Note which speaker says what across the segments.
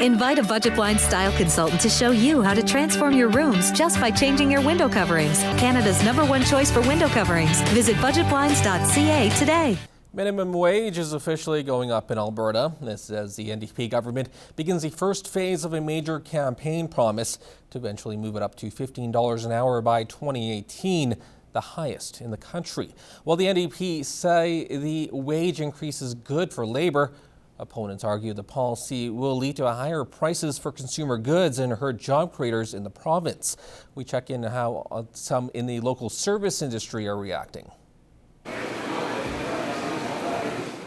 Speaker 1: Invite a Budget Blinds style consultant to show you how to transform your rooms just by changing your window coverings. Canada's #1 choice for window coverings. Visit budgetblinds.ca today.
Speaker 2: Minimum wage is officially going up in Alberta. This as the NDP government begins the first phase of a major campaign promise to eventually move it up to $15 an hour by 2018, the highest in the country. While the NDP say the wage increase is good for labor, opponents argue the policy will lead to higher prices for consumer goods and hurt job creators in the province. We check in how some in the local service industry are reacting.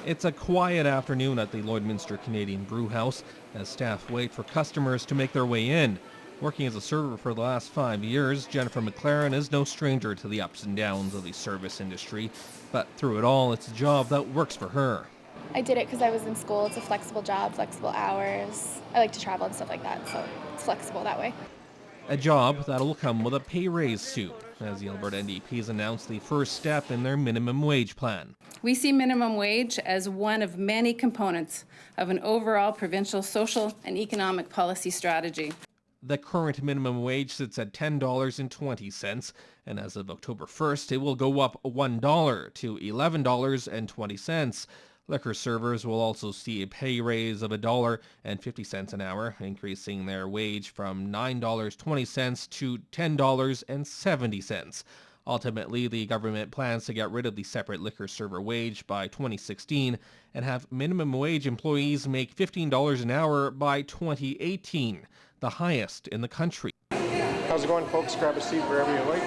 Speaker 2: It's a quiet afternoon at the Lloydminster Canadian Brewhouse as staff wait for customers to make their way in. Working as a server for the last 5 years, Jennifer McLaren is no stranger to the ups and downs of the service industry, but through it all, it's a job that works for her.
Speaker 3: I did it because I was in school. It's a flexible job, flexible hours. I like to travel and stuff like that, so it's flexible that way.
Speaker 2: A job that'll come with a pay raise soon, as the Alberta NDP has announced the first step in their minimum wage plan.
Speaker 4: We see minimum wage as one of many components of an overall provincial social and economic policy strategy.
Speaker 2: The current minimum wage sits at $10.20, and as of October 1st, it will go up $1 to $11.20. Liquor servers will also see a pay raise of $1.50 an hour, increasing their wage from $9.20 to $10.70. Ultimately, the government plans to get rid of the separate liquor server wage by 2016 and have minimum wage employees make $15 an hour by 2018, the highest in the country.
Speaker 5: How's it going, folks? Grab a seat wherever you like.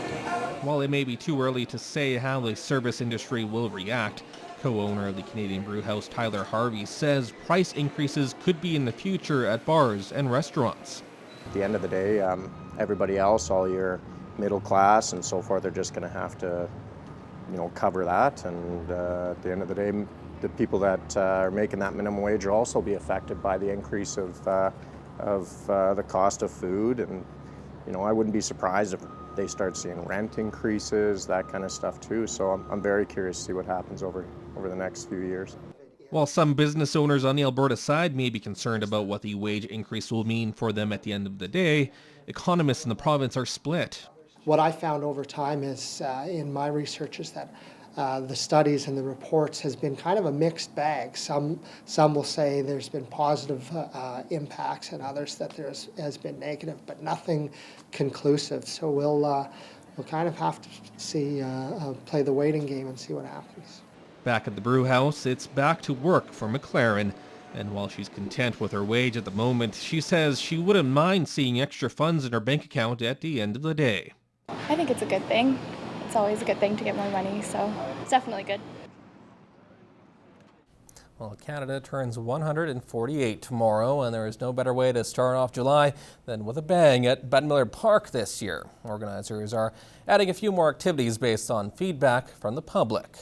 Speaker 2: While it may be too early to say how the service industry will react, co-owner of the Canadian Brewhouse, Tyler Harvey, says price increases could be in the future at bars and restaurants.
Speaker 5: At the end of the day, everybody else, all your middle class and so forth, are just going to have to, cover that. And at the end of the day, the people that are making that minimum wage will also be affected by the increase of the cost of food. And I wouldn't be surprised if they start seeing rent increases, that kind of stuff too. So I'm very curious to see what happens over the next few years.
Speaker 2: While some business owners on the Alberta side may be concerned about what the wage increase will mean for them at the end of the day, economists in the province are split.
Speaker 6: What I found over time is, in my research, is that the studies and the reports has been kind of a mixed bag. Some will say there's been positive impacts, and others that there has been negative, but nothing conclusive. So we'll kind of have to see, play the waiting game and see what happens.
Speaker 2: Back at the Brewhouse, it's back to work for McLaren. And while she's content with her wage at the moment, she says she wouldn't mind seeing extra funds in her bank account at the end of the day.
Speaker 3: I think it's a good thing. It's always a good thing to get more money, so it's definitely good.
Speaker 2: Well, Canada turns 148 tomorrow, and there is no better way to start off July than with a bang at Bette Miller Park this year. Organizers are adding a few more activities based on feedback from the public.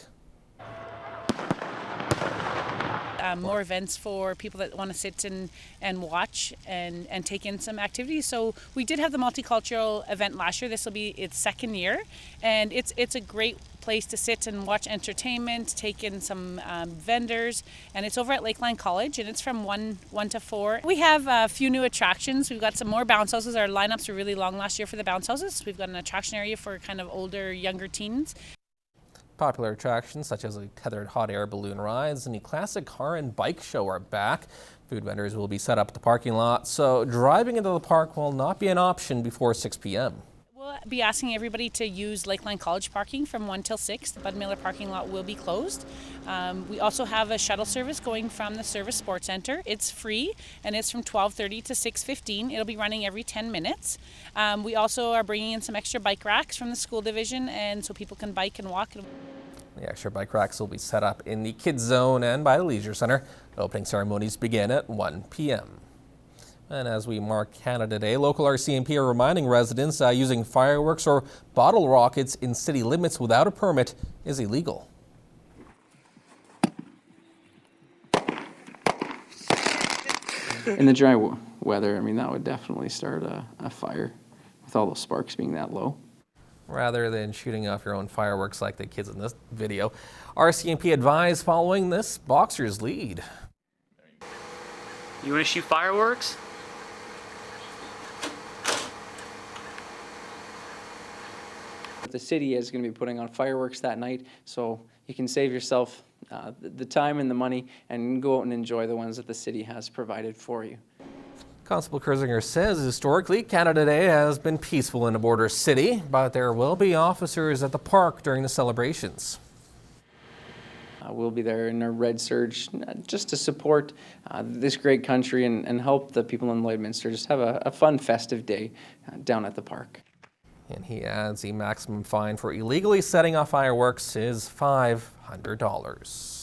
Speaker 7: More events for people that want to sit and watch and take in some activities. So we did have the multicultural event last year. This will be its second year, and it's a great place to sit and watch entertainment, take in some vendors, and it's over at Lakeline College, and it's from 1 to 4. We have a few new attractions. We've got some more bounce houses. Our lineups were really long last year for the bounce houses. We've got an attraction area for kind of older, younger teens.
Speaker 2: Popular attractions such as the tethered hot air balloon rides and the classic car and bike show are back. Food vendors will be set up at the parking lot, so driving into the park will not be an option before 6 p.m.
Speaker 7: We'll be asking everybody to use Lakeline College parking from 1 till 6. The Bette Miller parking lot will be closed. We also have a shuttle service going from the Service Sports Centre. It's free, and it's from 12:30 to 6:15. It'll be running every 10 minutes. We also are bringing in some extra bike racks from the school division, and so people can bike and walk.
Speaker 2: The extra bike racks will be set up in the Kids Zone and by the Leisure Centre. Opening ceremonies begin at 1 p.m. And as we mark Canada Day, local RCMP are reminding residents using fireworks or bottle rockets in city limits without a permit is illegal.
Speaker 8: In the dry weather, I mean, that would definitely start a fire with all those sparks being that low.
Speaker 2: Rather than shooting off your own fireworks like the kids in this video, RCMP advised following this boxer's lead.
Speaker 9: You want to shoot fireworks?
Speaker 8: The city is going to be putting on fireworks that night, so you can save yourself the time and the money and go out and enjoy the ones that the city has provided for you.
Speaker 2: Constable Kersinger says historically Canada Day has been peaceful in a border city, but there will be officers at the park during the celebrations.
Speaker 8: We'll be there in a red surge just to support this great country and help the people in Lloydminster just have a fun festive day down at the park.
Speaker 2: And he adds the maximum fine for illegally setting off fireworks is $500.